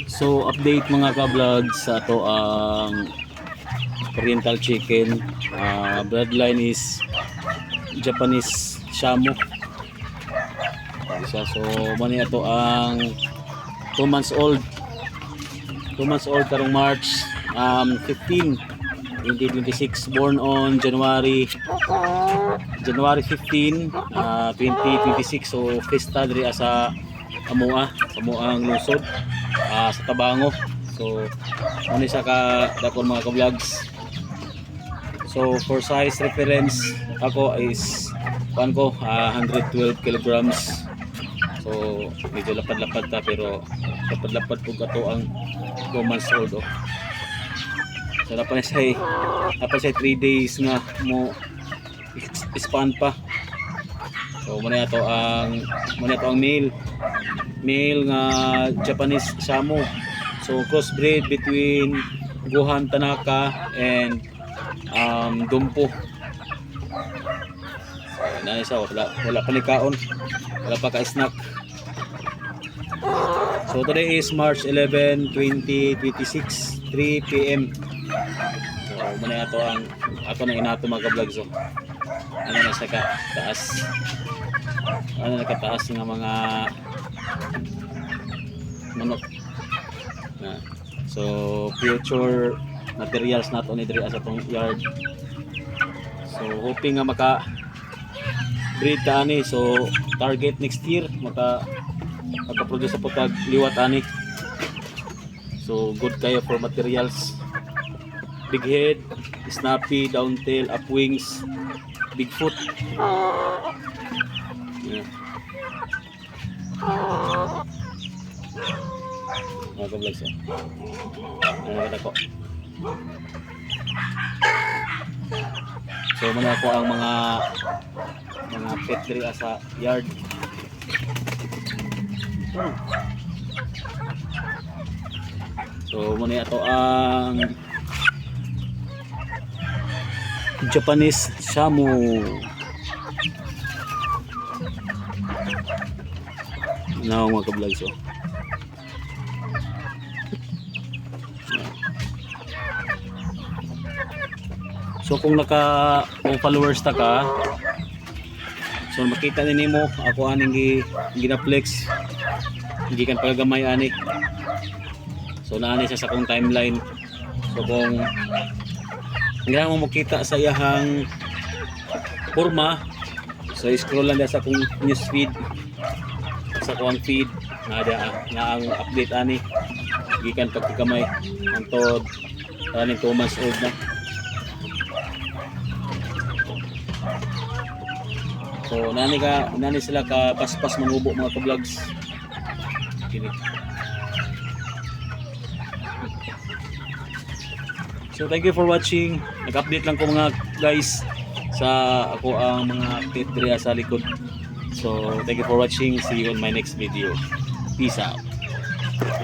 So update mga ka-vlog sa to ang Oriental Chicken. Bloodline is Japanese Shamu. So mani ato ang 2 months old. 2 months old karong March 15, 2026, born on January 15, 2026. So festa diri sa amuang lungsod sa Tabango. So ano sa ka dakon mga ka-vlogs. So for size reference ako is 112 kilograms. So medyo lapad-lapad ta, pero lapad-lapad po kato ang 2 months old. So dapat say 3 days nga mo span pa. So muna ito ang male nga Japanese Shamu. So crossbreed between Gohan Tanaka and Dumpo. So na isa wala pa ni kaon, wala pa ka snack. So today is March 11, 2026, 3 PM. So muna ito ang ato na inato mga ka-vlog. So ano na sa taas, ano nakataas nga mga manok na. So future materials nato ni diri sa tong yard. So hoping nga maka breed ta ani. So target next year maka-produce sa putag liwat ani. So good kayo for materials. Big head, snappy, down tail, up wings, big foot. Yeah. Mga ka-vlogs ano ko. So muna ako ang mga pet diri sa yard. So muna ito ang Japanese Shamu. Now mga ka-vlog. So kung followers ta ka, so makita nimo ako aning gina-flex gikan pagagamay ani. So naani siya sa akong timeline. So kung hindi mo makita sa iyahang forma, so scroll lang sa akong newsfeed, sa akong feed na ang update ani gikan pagkagamay antod aning 2 months old na. So nani sila ka paspas mangubo mga ka-vlogs. Kini. So thank you for watching. Nag-update lang ko mga guys sa ako ang mga pet diri sa likod. So thank you for watching. See you on my next video. Peace out.